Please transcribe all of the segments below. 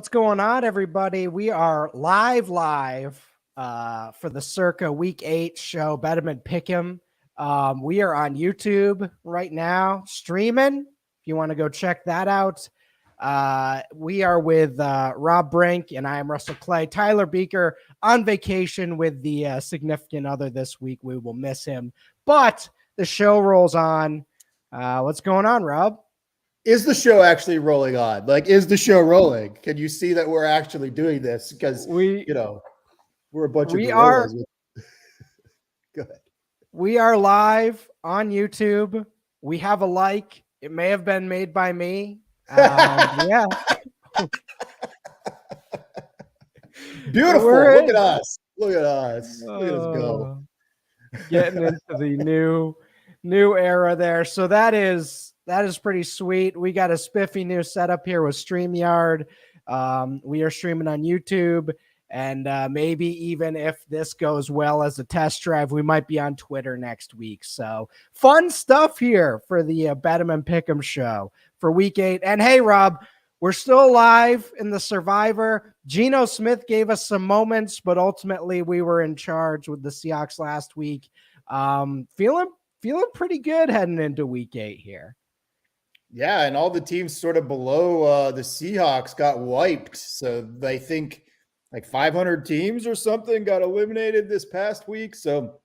What's going on, everybody? We are live for the Circa Week 8 show, Betterman Pick'em. We are on YouTube right now, streaming. If you want to go check that out. We are with Rob Brink, and I am Russell Clay. Tyler Beaker on vacation with the significant other this week. We will miss him, but the show rolls on. What's going on, Rob? Is the show actually rolling on? Like, is the show rolling? Can you see that we're actually doing this? Because we're a bunch of gorillas. Go ahead. We are live on YouTube. We have a like. It may have been made by me. Yeah. Beautiful. Look at us. Look at us. Look at us go. Getting into the new era there. So that is pretty sweet. We got a spiffy new setup here with StreamYard. We are streaming on YouTube, and maybe even if this goes well as a test drive, we might be on Twitter next week. So fun stuff here for the Betterman Pick'em show for week 8. And hey, Rob, we're still live in the Survivor. Geno Smith gave us some moments, but ultimately we were in charge with the Seahawks last week. Feeling pretty good heading into week 8 here. Yeah, and all the teams sort of below the Seahawks got wiped. So they think like 500 teams or something got eliminated this past week. So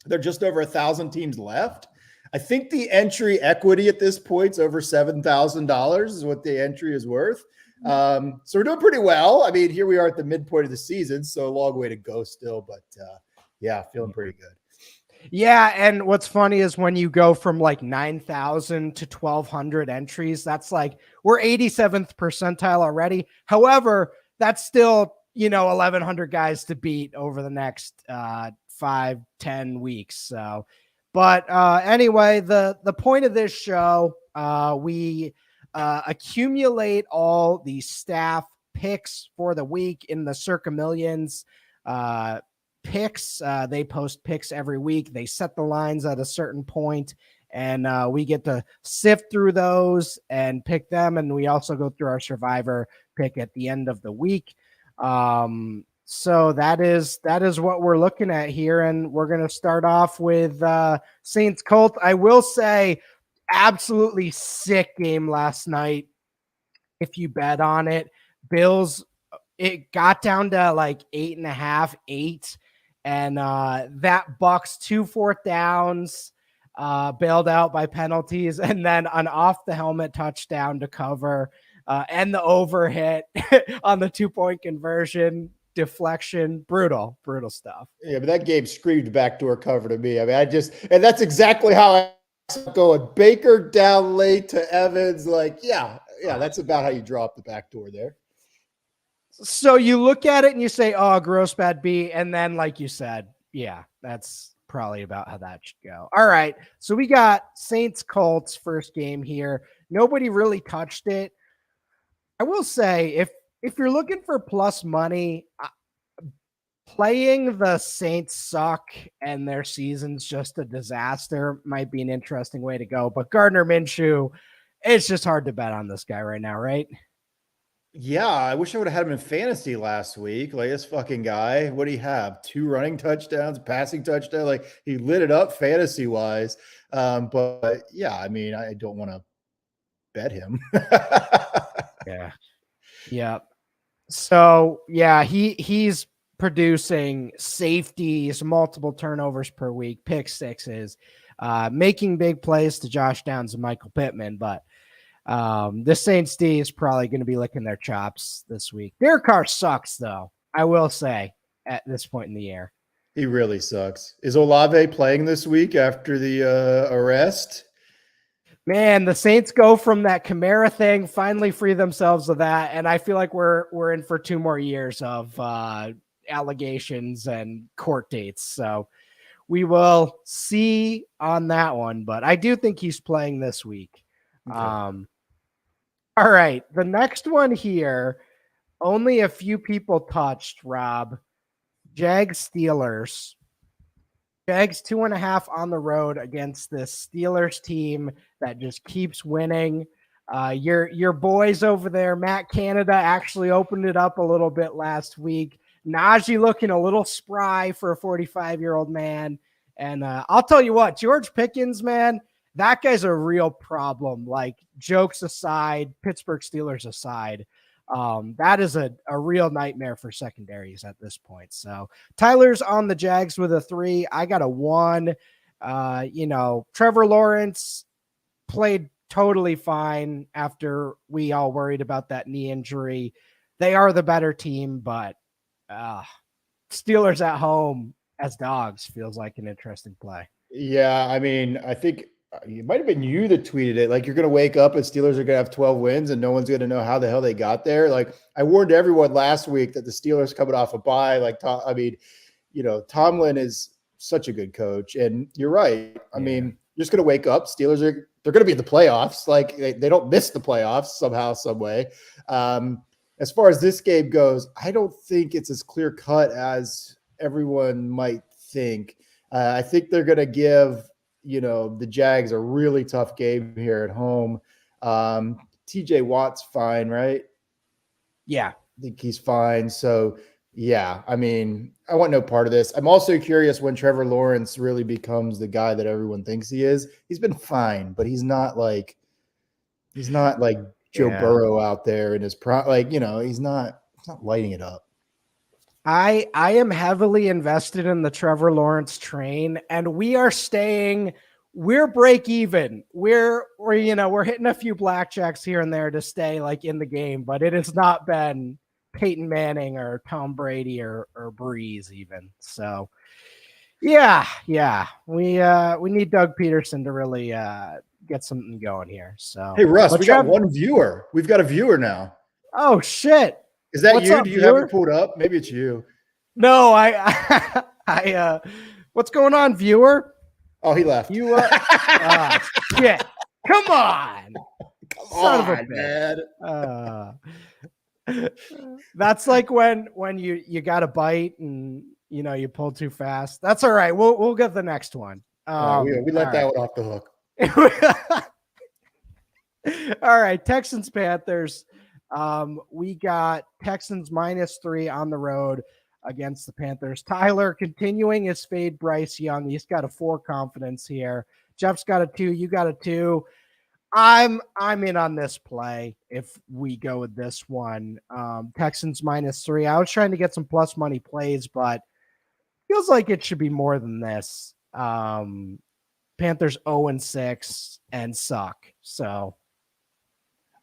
they're just over 1,000 teams left. I think the entry equity at this point is over $7,000 is what the entry is worth. So we're doing pretty well. I mean, here we are at the midpoint of the season, so a long way to go still. But yeah, feeling pretty good. Yeah, and what's funny is when you go from like 9,000 to 1,200 entries, that's like we're 87th percentile already. However, that's still 1,100 guys to beat over the next 5-10 weeks. So, but anyway, the point of this show, we accumulate all the staff picks for the week in the Circa Millions. Picks. They post picks every week. They set the lines at a certain point, and we get to sift through those and pick them. And we also go through our Survivor pick at the end of the week. So that is what we're looking at here, and we're going to start off with Saints Colts. I will say, absolutely sick game last night. If you bet on it, Bills. It got down to like 8.5, 8. And that Bucks 2 4th downs, bailed out by penalties, and then an off the helmet touchdown to cover, and the over hit on the 2-point conversion deflection. Brutal stuff. Yeah, but that game screamed backdoor cover to me. I mean, and that's exactly how I going. Baker down late to Evans. Like, yeah, that's about how you drop the backdoor there. So you look at it and you say, oh, gross bad B. And then, like you said, yeah, that's probably about how that should go. All right. So we got Saints Colts first game here. Nobody really touched it. I will say, if you're looking for plus money, playing the Saints suck and their season's just a disaster might be an interesting way to go. But Gardner Minshew, it's just hard to bet on this guy right now, right? Yeah, I wish I would have had him in fantasy last week. Like, this fucking guy, what do you have? 2 running touchdowns, passing touchdown. Like, he lit it up fantasy wise. But yeah, I mean, I don't want to bet him. Yeah. So yeah, he's producing safeties, multiple turnovers per week, pick sixes, making big plays to Josh Downs and Michael Pittman, but the Saints D is probably going to be licking their chops this week. Derek Carr sucks, though, I will say, at this point in the year. He really sucks. Is Olave playing this week after the arrest? Man, the Saints go from that Kamara thing, finally free themselves of that, and I feel like we're in for 2 more years of allegations and court dates. So we will see on that one, but I do think he's playing this week. Okay. All right. The next one here, only a few people touched, Rob. Jags Steelers. Jags 2.5 on the road against this Steelers team that just keeps winning. Your boys over there, Matt Canada, actually opened it up a little bit last week. Najee looking a little spry for a 45-year-old man. And I'll tell you what, George Pickens, man, that guy's a real problem. Like, jokes aside, Pittsburgh Steelers aside, that is a real nightmare for secondaries at this point. So Tyler's on the Jags with a 3. I got a 1. Trevor Lawrence played totally fine after we all worried about that knee injury. They are the better team, but Steelers at home as dogs feels like an interesting play. Yeah, I mean, I think it might have been you that tweeted it. Like, you're going to wake up and Steelers are going to have 12 wins and no one's going to know how the hell they got there. Like, I warned everyone last week that the Steelers coming off a bye. Like, Tomlin is such a good coach. And you're right. I mean, you're just going to wake up. They're going to be in the playoffs. Like, they don't miss the playoffs somehow, some way. As far as this game goes, I don't think it's as clear cut as everyone might think. I think they're going to give, the Jags a really tough game here at home. TJ Watt's fine, right? Yeah. I think he's fine. So, yeah, I mean, I want no part of this. I'm also curious when Trevor Lawrence really becomes the guy that everyone thinks he is. He's been fine, but he's not like Joe Burrow out there in his prime. Like, he's not lighting it up. I am heavily invested in the Trevor Lawrence train, and we're break even. We're hitting a few blackjacks here and there to stay like in the game, but it has not been Peyton Manning or Tom Brady or Breeze even. So yeah. We need Doug Peterson to really get something going here. So hey Russ, we got one viewer. We've got a viewer now. Oh shit. Is that you? Do you have it pulled up? Maybe it's you. No, I what's going on, viewer? Oh, he left. You shit. Come on. Son of a man. That's like when you got a bite and you pulled too fast. That's all right. We'll get the next one. We let that one off the hook. All right, Texans Panthers. We got Texans -3 on the road against the Panthers. Tyler continuing his fade Bryce Young. He's got a 4 confidence here. Jeff's got a 2. You got a 2. I'm in on this play if we go with this one. Texans -3. I was trying to get some plus money plays, but feels like it should be more than this. Panthers 0-6 and suck. So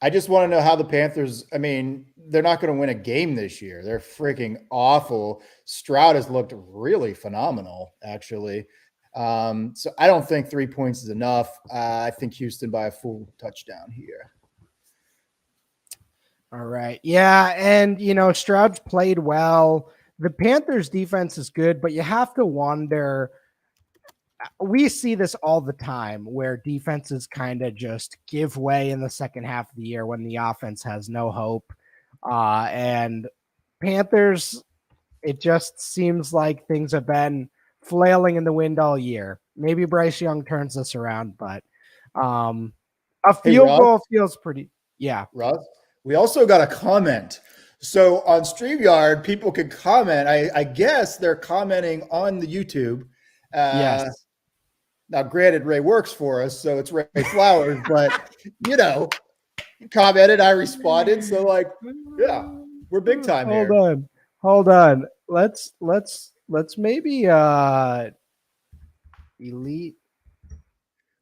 I just want to know how the Panthers, I mean, they're not going to win a game this year. They're freaking awful. Stroud has looked really phenomenal, actually. So I don't think 3 points is enough. I think Houston by a full touchdown here. All right. Yeah. And, Stroud's played well. The Panthers defense is good, but you have to wonder. We see this all the time where defenses kind of just give way in the second half of the year when the offense has no hope. And Panthers, it just seems like things have been flailing in the wind all year. Maybe Bryce Young turns this around, but a field goal feels pretty. Yeah. Russ, we also got a comment. So on StreamYard, people can comment. I guess they're commenting on the YouTube. Yes. Now, granted, Ray works for us, so it's Ray Flowers, but commented, I responded. So, yeah, we're big time here. Hold on. Let's maybe elite.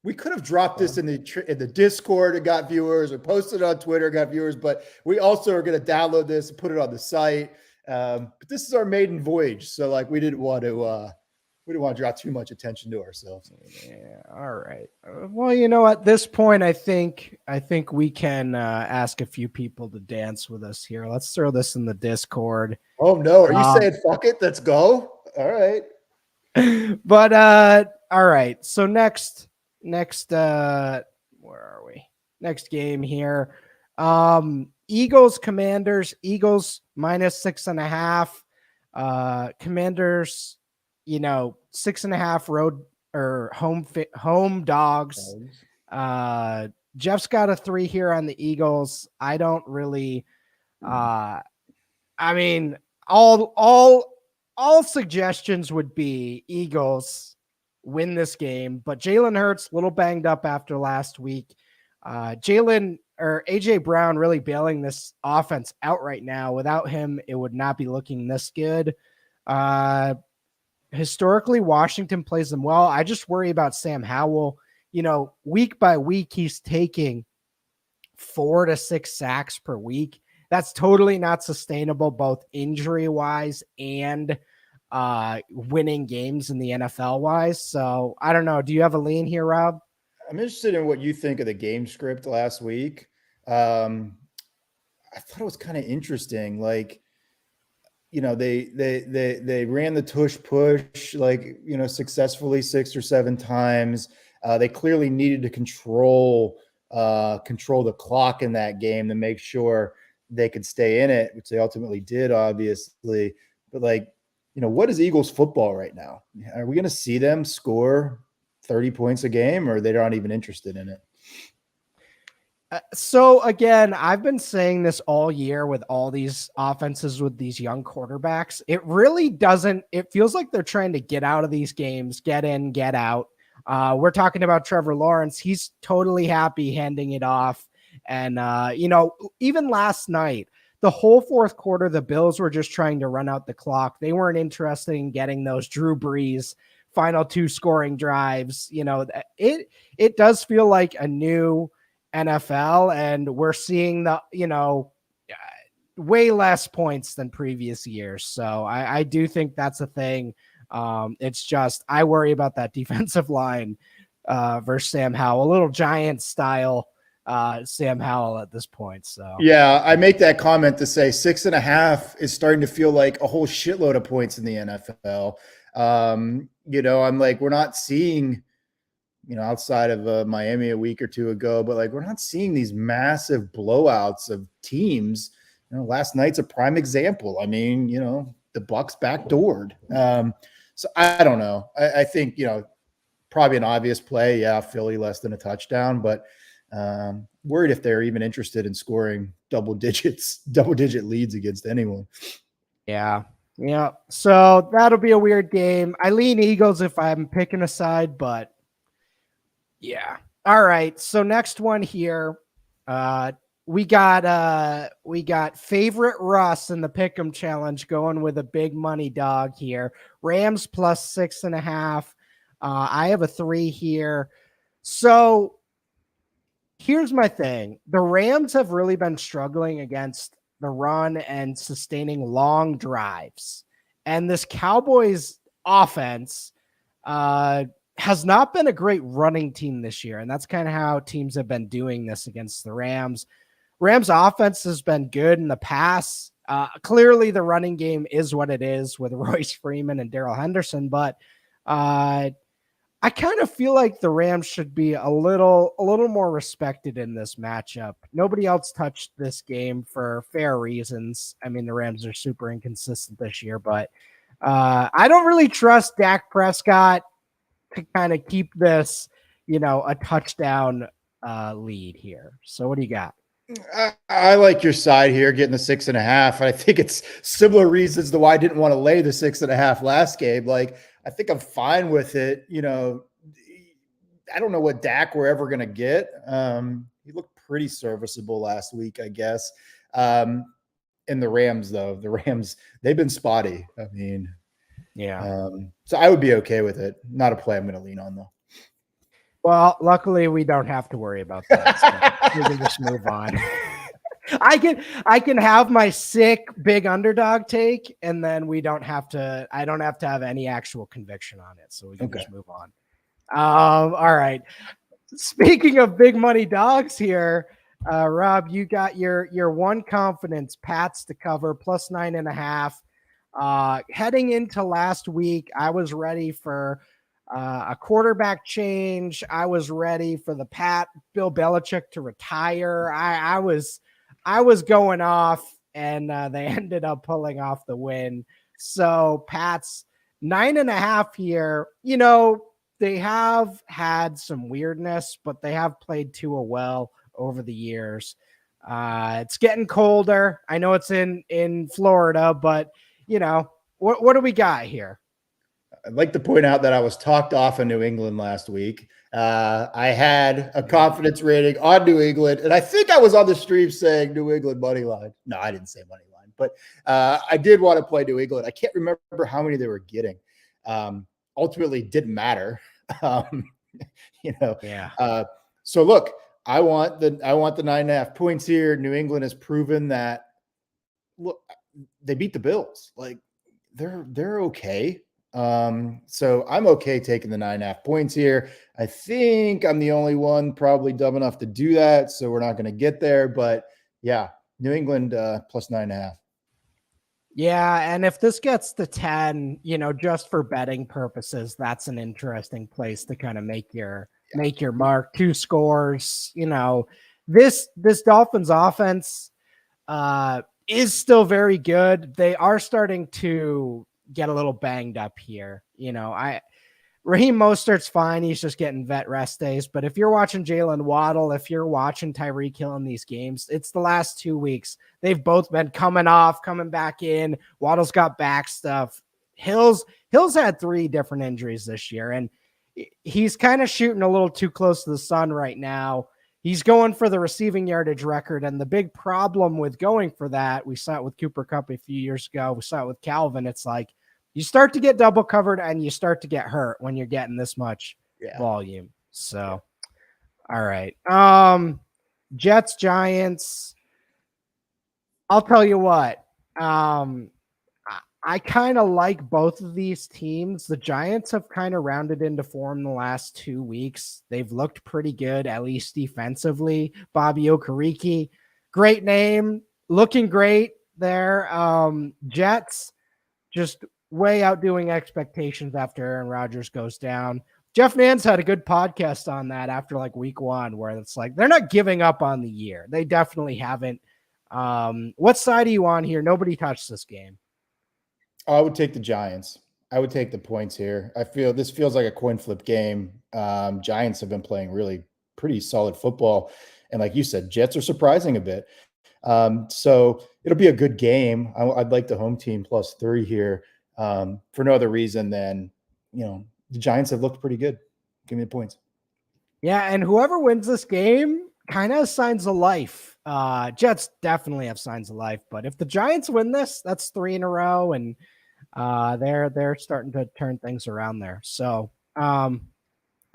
We could have dropped this in the Discord and got viewers, or posted on Twitter, got viewers, but we also are going to download this and put it on the site. But this is our maiden voyage, so we didn't want to. We don't want to draw too much attention to ourselves. Yeah. All right. Well, at this point, I think we can ask a few people to dance with us here. Let's throw this in the Discord. Oh no! Are you saying fuck it? Let's go. All right. But all right. So next, where are we? Next game here. Eagles Commanders. Eagles -6.5. Commanders. 6.5 road or home dogs. Jeff's got a 3 here on the Eagles. I don't really I mean, all suggestions would be Eagles win this game, but Jalen Hurts a little banged up after last week. Jalen or AJ Brown really bailing this offense out right now. Without him, it would not be looking this good. Historically, Washington plays them well. I just worry about Sam Howell. Week by week, he's taking 4 to 6 sacks per week. That's totally not sustainable, both injury wise and winning games in the NFL wise. So I don't know. Do you have a lean here, Rob? I'm interested in what you think of the game script last week. I thought it was kind of interesting. Like, they ran the tush push, successfully 6 or 7 times. They clearly needed to control the clock in that game to make sure they could stay in it, which they ultimately did, obviously. But what is Eagles football right now? Are we going to see them score 30 points a game, or they're not even interested in it? So again, I've been saying this all year with all these offenses with these young quarterbacks. It really doesn't. It feels like they're trying to get out of these games, get in, get out. We're talking about Trevor Lawrence. He's totally happy handing it off. And, even last night, the whole fourth quarter, the Bills were just trying to run out the clock. They weren't interested in getting those Drew Brees final 2 scoring drives. It does feel like a new NFL, and we're seeing way less points than previous years. So I do think that's a thing. It's just, I worry about that defensive line versus Sam Howell, a little Giant style Sam Howell at this point. So yeah, I make that comment to say 6.5 is starting to feel like a whole shitload of points in the NFL. I'm like, we're not seeing, outside of Miami a week or 2 ago, but we're not seeing these massive blowouts of teams. Last night's a prime example. I mean, the Bucks backdoored. So I don't know. I think, probably an obvious play. Yeah, Philly less than a touchdown, but worried if they're even interested in scoring double-digit leads against anyone. Yeah. So that'll be a weird game. I lean Eagles if I'm picking a side, but yeah. All right. So next one here, we got favorite Russ in the Pick'em challenge going with a big money dog here. Rams plus 6.5. I have a 3 here. So here's my thing. The Rams have really been struggling against the run and sustaining long drives. And this Cowboys offense has not been a great running team this year. And that's kind of how teams have been doing this against the Rams. Rams offense has been good in the past. Clearly the running game is what it is with Royce Freeman and Darrell Henderson, but I kind of feel like the Rams should be a little more respected in this matchup. Nobody else touched this game for fair reasons. I mean, the Rams are super inconsistent this year, but I don't really trust Dak Prescott to kind of keep this, a touchdown lead here. So what do you got? I like your side here, getting the 6.5. I think it's similar reasons to why I didn't want to lay the 6.5 last game. I think I'm fine with it. I don't know what Dak we're ever going to get. He looked pretty serviceable last week, I guess. And the Rams, though, they've been spotty. I mean, yeah. So I would be okay with it. Not a play I'm going to lean on, though. Well, luckily we don't have to worry about that. So we can just move on. I can have my sick big underdog take, and then I don't have to have any actual conviction on it. So we can just move on. All right. Speaking of big money dogs here, Rob, you got your one confidence Pats to cover plus 9.5. Heading into last week, I was ready for a quarterback change. I was ready for the Bill Belichick to retire. I was going off, and they ended up pulling off the win. So Pats 9.5 here. they have had some weirdness, but they have played Tua well over the years. It's getting colder. I know it's in Florida, but what do we got here? I'd like to point out that I was talked off in New England last week. I had a confidence rating on New England, and I think I was on the stream saying New England money line. No, I didn't say money line, but I did want to play New England. I can't remember how many they were getting. Ultimately, didn't matter. Yeah. So look, I want the 9.5 points here. New England has proven that. Look, they beat the Bills. Like they're okay. So I'm okay taking the 9.5 points here. I think I'm the only one probably dumb enough to do that. So we're not going to get there, but yeah, New England plus 9.5. Yeah. And if this gets to 10, just for betting purposes, that's an interesting place to kind of make your mark. 2 scores, this Dolphins offense, is still very good. They are starting to get a little banged up here. Raheem Mostert's fine. He's just getting vet rest days. But if you're watching Jalen Waddle, if you're watching Tyreek Hill in these games, it's the last 2 weeks. They've both been coming off, coming back in. Waddle's got back stuff. Hill's had 3 different injuries this year, and he's kind of shooting a little too close to the sun right now. He's going for the receiving yardage record, and the big problem with going for that, we saw it with Cooper Kupp a few years ago. We saw it with Calvin. It's like you start to get double covered and you start to get hurt when you're getting this much volume. So, all right. Jets, Giants. I'll tell you what. I kind of like both of these teams. The Giants have kind of rounded into form the last 2 weeks. They've looked pretty good, at least defensively. Bobby Okereke, great name, looking great there. Jets just way outdoing expectations after Aaron Rodgers goes down. Jeff Nance had a good podcast on that after like week 1, where it's like they're not giving up on the year. They definitely haven't. What side are you on here? Nobody touched this game. I would take the Giants. I would take the points here. This feels like a coin flip game. Giants have been playing really pretty solid football. And like you said, Jets are surprising a bit. So it'll be a good game. I'd like the home team plus 3 here for no other reason than, the Giants have looked pretty good. Give me the points. Yeah, and whoever wins this game kind of has signs of life. Jets definitely have signs of life, but if the Giants win this, that's 3 in a row, and they're starting to turn things around there. So,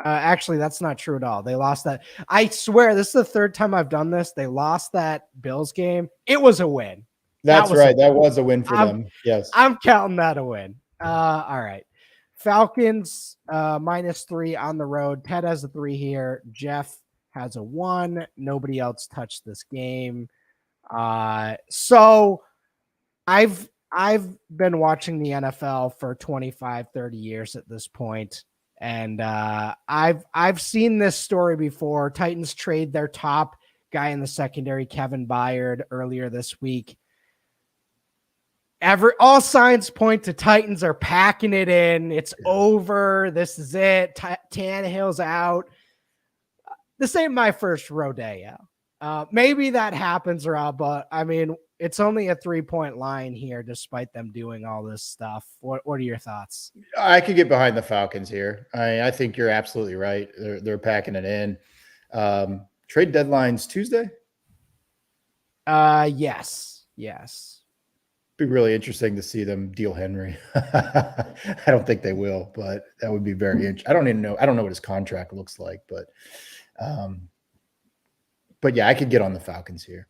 actually, that's not true at all. They lost that. I swear, this is the 3rd time I've done this. They lost that Bills game. It was a win. That's right. That was a win for them. Yes, I'm counting that a win. All right. Falcons -3 on the road. Ted has a 3 here. Jeff has a 1. Nobody else touched this game. So I've been watching the NFL for 25, 30 years at this point. And I've seen this story before. Titans trade their top guy in the secondary, Kevin Byard, earlier this week. All signs point to Titans are packing it in. It's over. This is it. Tannehill's out. This ain't my first rodeo. Maybe that happens, Rob, but I mean, it's only a 3-point line here, despite them doing all this stuff. What are your thoughts? I could get behind the Falcons here. I think you're absolutely right. They're packing it in. Trade deadline's Tuesday. Yes. Be really interesting to see them deal Henry. I don't think they will, but that would be very interesting. I don't know what his contract looks like, but yeah, I could get on the Falcons here.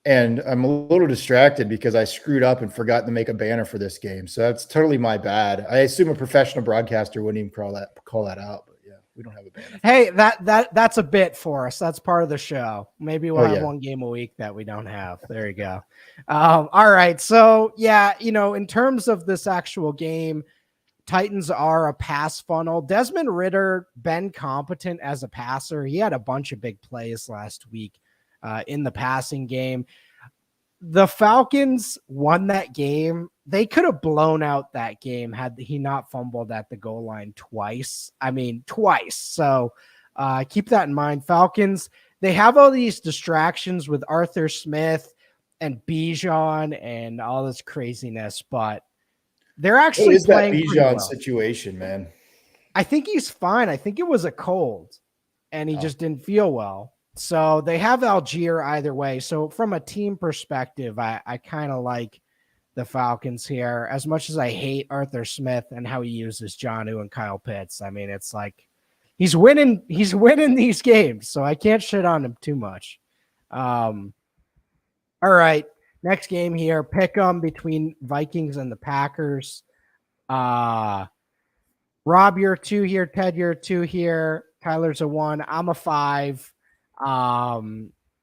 And I'm a little distracted because I screwed up and forgot to make a banner for this game. So that's totally my bad. I assume a professional broadcaster wouldn't even call that out, but yeah, we don't have a banner. Hey, that's a bit for us. That's part of the show. Maybe we'll have one game a week that we don't have. There you go. All right. So yeah, in terms of this actual game, Titans are a pass funnel. Desmond Ridder been competent as a passer. He had a bunch of big plays last week in the passing game. The Falcons won that game they could have blown out that game had he not fumbled at the goal line twice. I mean, twice. So keep that in mind. Falcons, they have all these distractions with Arthur Smith and Bijan and all this craziness, but they're What actually is that playing pretty Bijan well. situation, man? I think he's fine. I think it was a cold and he just didn't feel well. So they have Algier either way. So from a team perspective, I kind of like the Falcons here, as much as I hate Arthur Smith and how he uses Jonnu and Kyle Pitts. I mean, it's like he's winning these games, so I can't shit on him too much. All right, next game here, pick 'em between Vikings and the Packers. Rob, you're 2 here. Ted, you're 2 here. Tyler's a 1. I'm a 5. All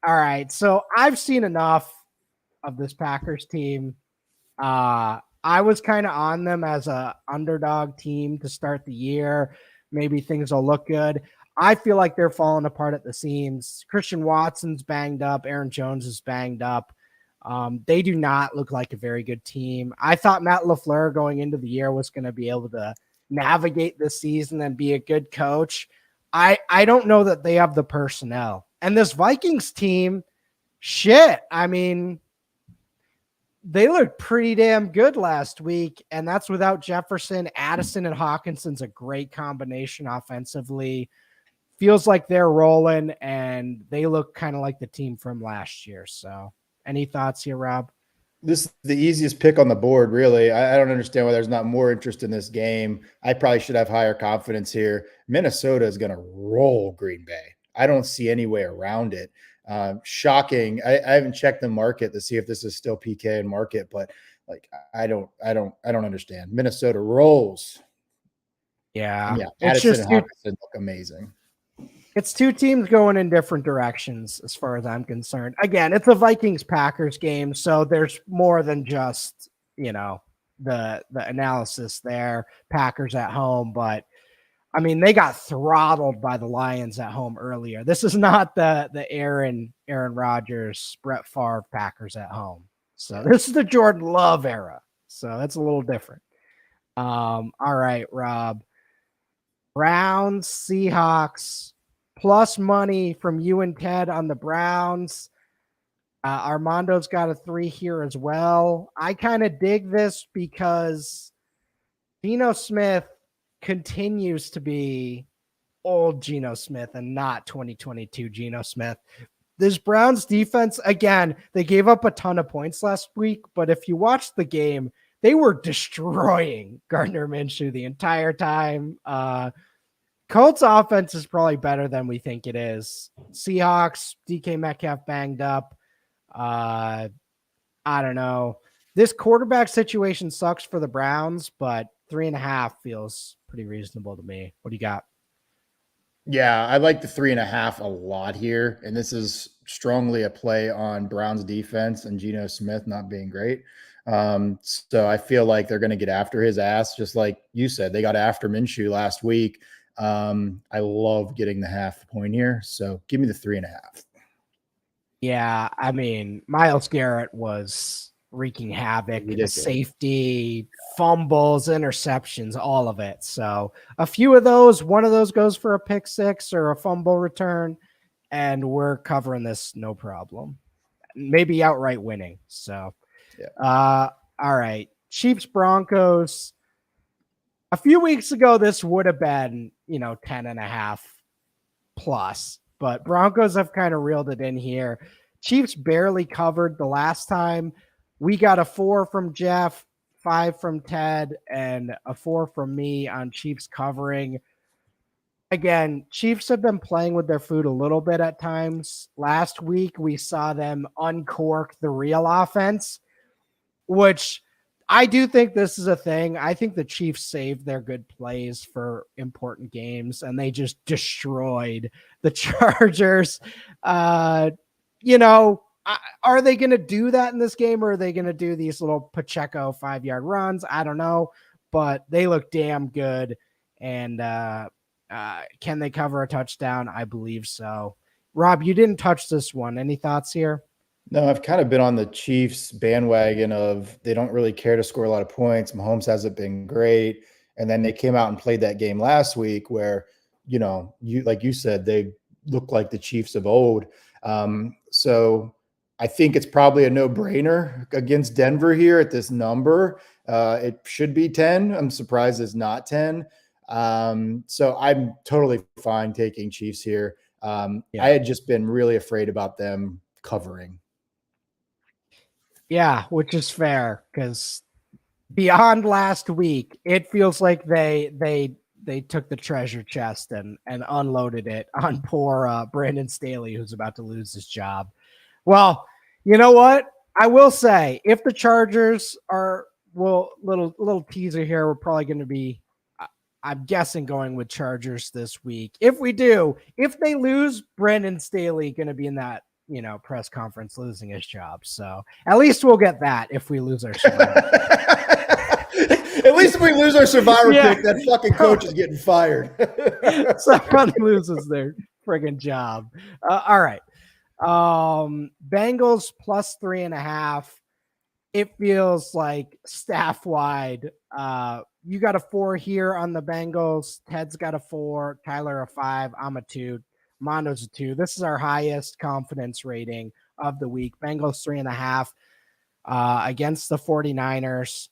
right, so I've seen enough of this Packers team. I was kind of on them as a underdog team to start the year. Maybe things will look good. I feel like they're falling apart at the seams. Christian Watson's banged up. Aaron Jones is banged up. They do not look like a very good team. I thought Matt LaFleur going into the year was going to be able to navigate this season and be a good coach. I don't know that they have the personnel. And this Vikings team, shit. I mean, they looked pretty damn good last week, and that's without Jefferson. Addison and Hawkinson's a great combination offensively. Feels like they're rolling, and they look kind of like the team from last year. So any thoughts here, Rob? This is the easiest pick on the board, really. I don't understand why there's not more interest in this game. I probably should have higher confidence here. Minnesota is going to roll Green Bay. I don't see any way around it. Shocking. I haven't checked the market to see if this is still PK and market, but like I don't understand. Minnesota rolls. Yeah, Yeah. it's Addison just and Hawkinson look amazing. it's two teams going in different directions as far as I'm concerned. Again, it's a Vikings-Packers game, so there's more than just, the analysis there. Packers at home, but I mean, they got throttled by the Lions at home earlier. This is not the Aaron Rodgers, Brett Favre Packers at home. So this is the Jordan Love era. So that's a little different. All right, Rob. Browns, Seahawks, plus money from you and Ted on the Browns. Armando's got a 3 here as well. I kind of dig this because Geno Smith continues to be old Geno Smith and not 2022 Geno Smith. This Browns defense, again, they gave up a ton of points last week, but if you watch the game, they were destroying Gardner Minshew the entire time. Colts offense is probably better than we think it is. Seahawks, DK Metcalf banged up. I don't know. This quarterback situation sucks for the Browns, but 3.5 feels pretty reasonable to me. What do you got? Yeah, I like the 3.5 a lot here. And this is strongly a play on Brown's defense and Geno Smith not being great. So I feel like they're going to get after his ass, just like you said. They got after Minshew last week. I love getting the half point here. So give me the 3.5. Yeah, I mean, Myles Garrett was wreaking havoc, safety, fumbles, interceptions, all of it. So a few of those, one of those goes for a pick 6 or a fumble return, and we're covering this no problem. Maybe outright winning. So, all right. Chiefs, Broncos. A few weeks ago, this would have been, 10.5 plus, but Broncos have kind of reeled it in here. Chiefs barely covered the last time. We got a 4 from Jeff, 5 from Ted, and a 4 from me on Chiefs covering. Again, Chiefs have been playing with their food a little bit at times. Last week, we saw them uncork the real offense, which I do think this is a thing. I think the Chiefs saved their good plays for important games, and they just destroyed the Chargers. Are they going to do that in this game, or are they going to do these little Pacheco 5-yard runs? I don't know, but they look damn good. And can they cover a touchdown? I believe so. Rob, you didn't touch this one. Any thoughts here? No, I've kind of been on the Chiefs bandwagon of they don't really care to score a lot of points. Mahomes hasn't been great. And then they came out and played that game last week where, you like you said, they look like the Chiefs of old. So I think it's probably a no-brainer against Denver here at this number. It should be 10. I'm surprised it's not 10. So I'm totally fine taking Chiefs here. I had just been really afraid about them covering. Yeah, which is fair because beyond last week, it feels like they took the treasure chest and unloaded it on poor Brandon Staley, who's about to lose his job. Well, you know what? I will say, if the Chargers are little teaser here, we're probably going to be, I'm guessing, going with Chargers this week. If we do, if they lose, Brandon Staley going to be in that press conference losing his job. So at least we'll get that if we lose our survivor. At least if we lose our survivor pick, that fucking coach is getting fired. Someone loses their friggin' job. All right. Bengals plus 3.5. It feels like staff wide. You got a 4 here on the Bengals. Ted's got a 4. Tyler a 5. I'm a 2. Mondo's a 2. This is our highest confidence rating of the week. Bengals 3.5 against the 49ers.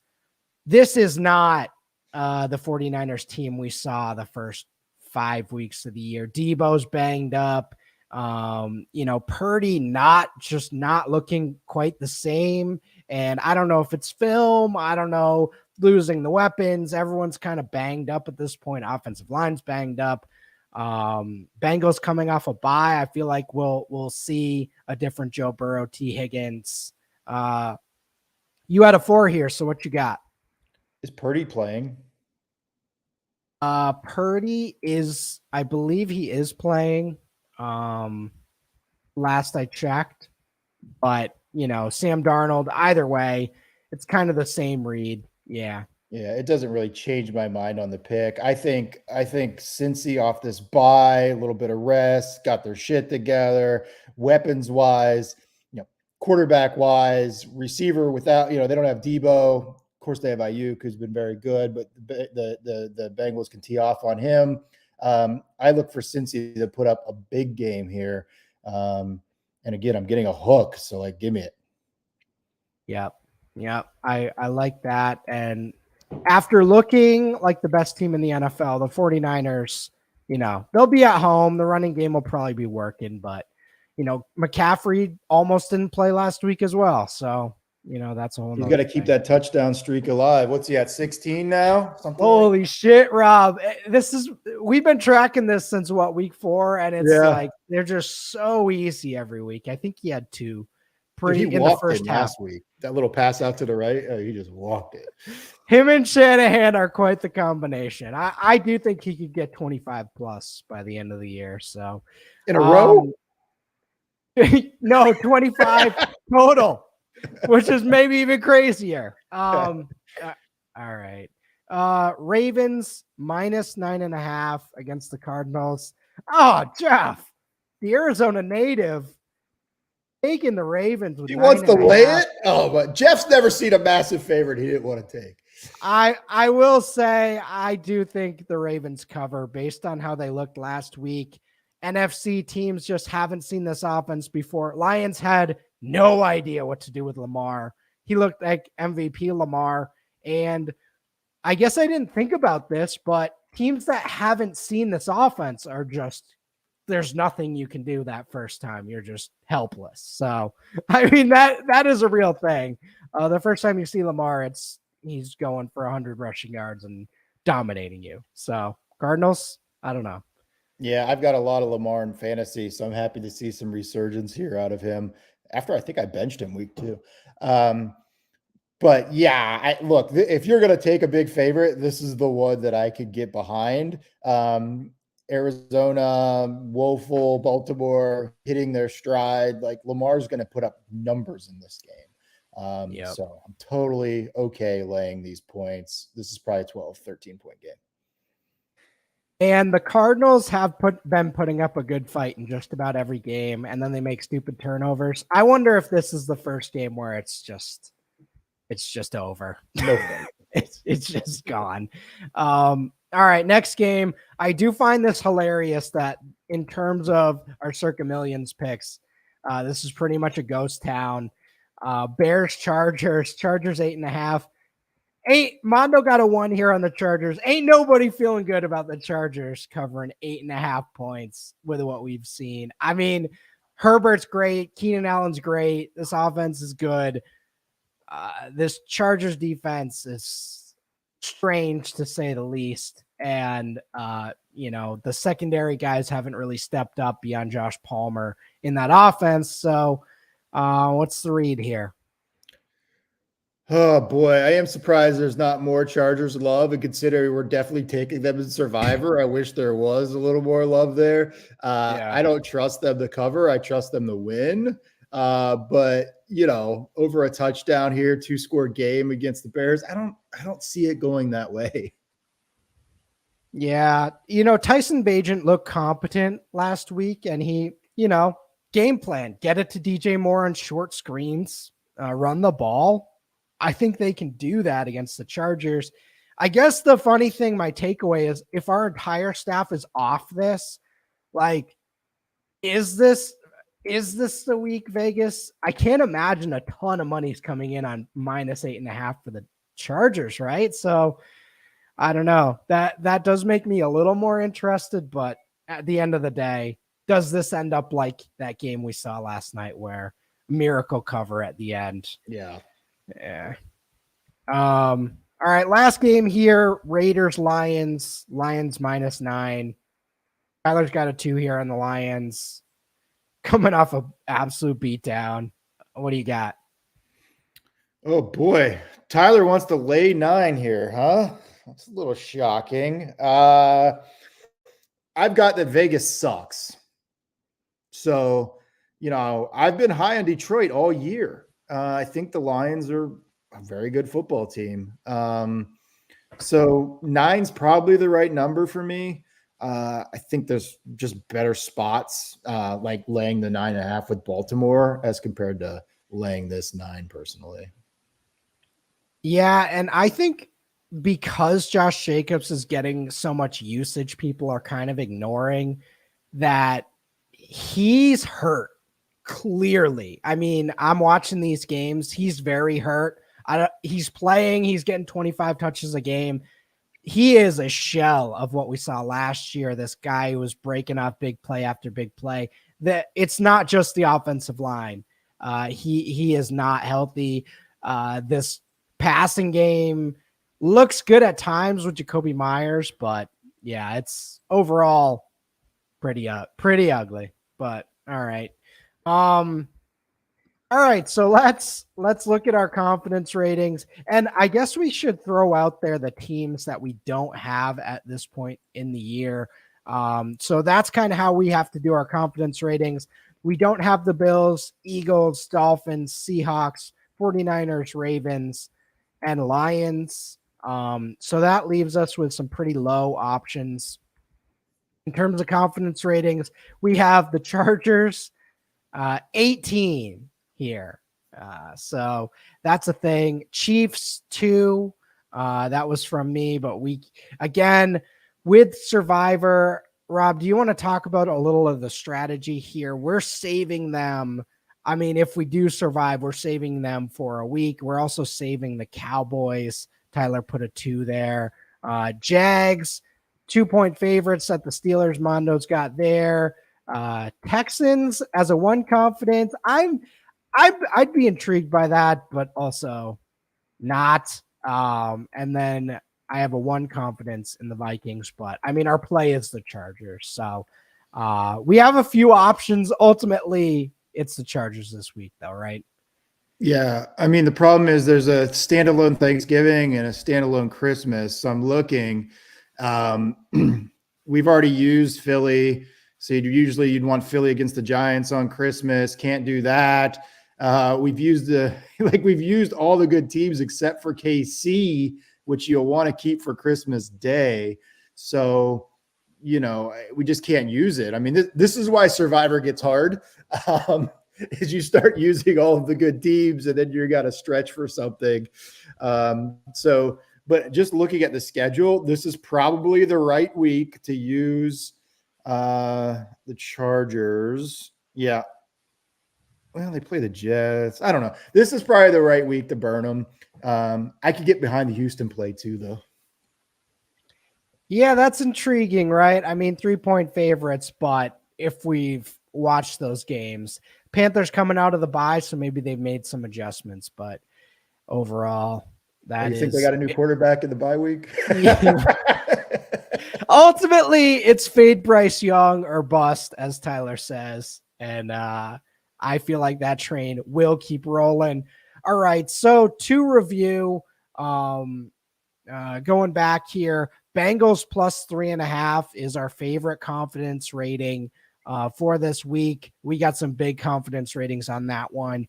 This is not the 49ers team we saw the first 5 weeks of the year. Debo's banged up. Purdy not looking quite the same. And I don't know if it's film. I don't know, losing the weapons. Everyone's kind of banged up at this point. Offensive line's banged up. Bengals coming off a bye. I feel like we'll see a different Joe Burrow, T. Higgins. You had a 4 here, so what you got? Is Purdy playing? Purdy is, I believe he is playing. Last I checked, but Sam Darnold, either way, it's kind of the same read. Yeah. Yeah, it doesn't really change my mind on the pick. I think Cincy off this bye, a little bit of rest, got their shit together, weapons wise, quarterback wise, receiver without, they don't have Debo. Of course, they have Ayuk, who's been very good, but the Bengals can tee off on him. I look for Cincy to put up a big game here. And again, I'm getting a hook, so give me it. Yep. I like that. And after looking like the best team in the NFL, the 49ers, they'll be at home. The running game will probably be working, but McCaffrey almost didn't play last week as well. So, that's a whole. He's got to keep that touchdown streak alive. What's he at, 16 now? Holy shit, Rob. We've been tracking this since week 4, and it's like they're just so easy every week. I think he had 2 in the first half last week. That little pass out to the right, he just walked it. Him and Shanahan are quite the combination. I do think he could get 25 plus by the end of the year. So in a row? No, 25 total, which is maybe even crazier. All right. Ravens minus 9.5 against the Cardinals. Oh, Jeff, the Arizona native, taking the Ravens with he wants to lay it. Oh, but Jeff's never seen a massive favorite he didn't want to take. I will say I do think the Ravens cover based on how they looked last week. NFC teams just haven't seen this offense before. Lions had no idea what to do with Lamar. He looked like MVP Lamar. And I guess I didn't think about this, but teams that haven't seen this offense are just, there's nothing you can do that first time. You're just helpless. So, I mean, that is a real thing. The first time you see Lamar, he's going for 100 rushing yards and dominating you. So Cardinals, I don't know. Yeah, I've got a lot of Lamar in fantasy, so I'm happy to see some resurgence here out of him after I think I benched him week 2. But yeah, look, if you're going to take a big favorite, this is the one that I could get behind. Arizona, woeful, Baltimore hitting their stride. Lamar's going to put up numbers in this game. So I'm totally okay laying these points. This is probably a 12, 13 point game. And the Cardinals have been putting up a good fight in just about every game, and then they make stupid turnovers. I wonder if this is the first game where it's just over. No fight. It's just gone. All right, next game. I do find this hilarious that in terms of our Circa Millions picks, this is pretty much a ghost town. Bears, Chargers, 8.5. Mondo got a 1 here on the Chargers. Ain't nobody feeling good about the Chargers covering 8.5 points with what we've seen. I mean, Herbert's great. Keenan Allen's great. This offense is good. This Chargers defense is strange to say the least. And, the secondary guys haven't really stepped up beyond Josh Palmer in that offense. So what's the read here? Oh boy, I am surprised there's not more Chargers love, and considering we're definitely taking them as Survivor, I wish there was a little more love there. I don't trust them to cover. I trust them to win. But over a touchdown here, 2-score game against the Bears, I don't see it going that way. Yeah, Tyson Bagent looked competent last week, and he, game plan, get it to DJ Moore on short screens, run the ball. I think they can do that against the Chargers. I guess the funny thing, my takeaway is if our entire staff is off this, like, is this the week, Vegas? I can't imagine a ton of money's coming in on -8.5 for the Chargers, right? So I don't know. That does make me a little more interested, but at the end of the day, does this end up like that game we saw last night where miracle cover at the end? Yeah. Yeah. All right, last game here, Raiders, Lions -9. Tyler's got a 2 here on the Lions. Coming off an absolute beatdown. What do you got? Oh boy. Tyler wants to lay 9 here, huh? That's a little shocking. I've got that Vegas sucks. So, I've been high on Detroit all year. I think the Lions are a very good football team. So 9's probably the right number for me. I think there's just better spots, like laying the 9.5 with Baltimore as compared to laying this 9 personally. Yeah, and I think because Josh Jacobs is getting so much usage, people are kind of ignoring that he's hurt. Clearly. I mean, I'm watching these games. He's very hurt. He's playing. He's getting 25 touches a game. He is a shell of what we saw last year. This guy who was breaking off big play after big play. That it's not just the offensive line. He is not healthy. This passing game looks good at times with Jacoby Myers, but yeah, it's overall pretty ugly. But all right. All right, so let's look at our confidence ratings, and I guess we should throw out there the teams that we don't have at this point in the year. So that's kind of how we have to do our confidence ratings. We don't have the Bills, Eagles, Dolphins, Seahawks, 49ers, Ravens, and Lions. So that leaves us with some pretty low options. In terms of confidence ratings, we have the Chargers, 18 here. So that's a thing. Chiefs 2. That was from me, but we again with Survivor. Rob, do you want to talk about a little of the strategy here? We're saving them. I mean, if we do survive, we're saving them for a week. We're also saving the Cowboys. Tyler put a 2 there. Jags, 2-point favorites that the Steelers. Mondo's got there. Texans as a 1 confidence. I'd be intrigued by that, but also not. And then I have a 1 confidence in the Vikings, but I mean, our play is the Chargers. So we have a few options. Ultimately, it's the Chargers this week, though, right? Yeah. I mean, the problem is there's a standalone Thanksgiving and a standalone Christmas. So I'm looking. We've already used Philly. So you'd want Philly against the Giants on Christmas. Can't do that. We've used all the good teams except for KC, which you'll want to keep for Christmas Day. So we just can't use it. I mean, this is why Survivor gets hard. Is you start using all of the good teams and then you got to stretch for something. But just looking at the schedule, this is probably the right week to use the Chargers. Yeah. Well, they play the Jets. I don't know. This is probably the right week to burn them. I could get behind the Houston play too, though. Yeah, that's intriguing, right? I mean, 3-point favorites, but if we've watched those games, Panthers coming out of the bye, so maybe they've made some adjustments, but overall, you think they got a new quarterback in the bye week? Ultimately, it's fade Bryce Young or bust, as Tyler says. And I feel like that train will keep rolling. All right. So to review, going back here, Bengals plus 3.5 is our favorite confidence rating for this week. We got some big confidence ratings on that one.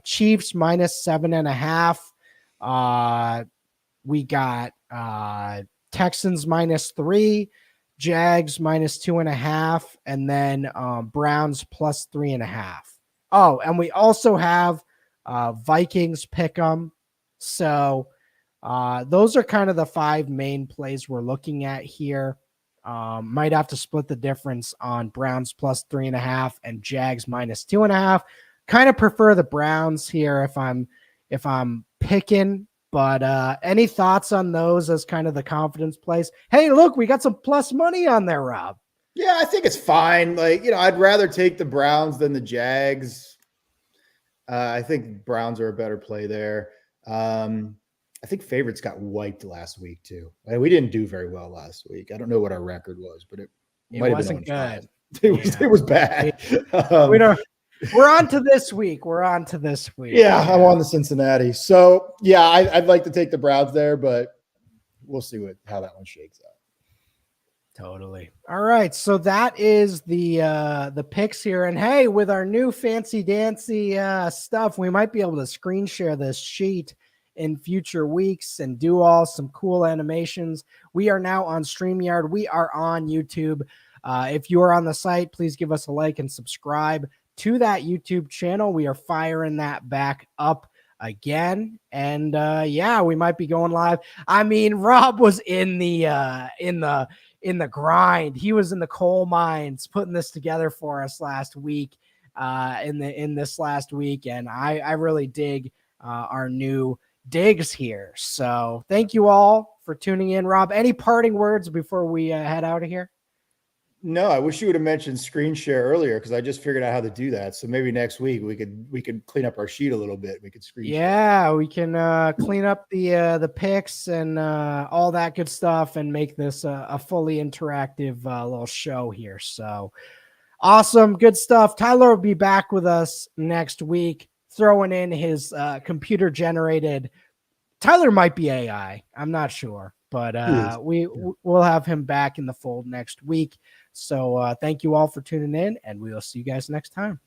Chiefs minus 7.5. We got Texans minus 3, Jags minus 2.5, and then Browns plus 3.5. Oh, and we also have Vikings pick 'em. So those are kind of the 5 main plays we're looking at here. Might have to split the difference on Browns plus 3.5 and Jags minus 2.5. Kind of prefer the Browns here if I'm picking. But any thoughts on those as kind of the confidence plays? Hey, look, we got some plus money on there, Rob. Yeah, I think it's fine. Like, I'd rather take the Browns than the Jags. I think Browns are a better play there. I think favorites got wiped last week too. We didn't do very well last week. I don't know what our record was, but it might have been good. It was bad. We're on to this week. Yeah, I'm on the Cincinnati. So, yeah, I'd like to take the Browns there, but we'll see how that one shakes out. Totally. All right. So that is the picks here. And hey, with our new fancy dancy stuff, we might be able to screen share this sheet in future weeks and do some cool animations. We are now on StreamYard. We are on YouTube. If you are on the site, please give us a like and subscribe to that YouTube channel. We are firing that back up again. And we might be going live. I mean, Rob was in the grind. He was in the coal mines putting this together for us last week, in this last week. And I really dig our new digs here. So thank you all for tuning in. Rob, any parting words before we head out of here? No, I wish you would have mentioned screen share earlier because I just figured out how to do that. So maybe next week we could clean up our sheet a little bit. We could screen share. Yeah, we can clean up the picks and all that good stuff and make this a fully interactive little show here. So awesome, good stuff. Tyler will be back with us next week, throwing in his computer generated. Tyler might be AI. I'm not sure, but we'll have him back in the fold next week. So thank you all for tuning in, and we will see you guys next time.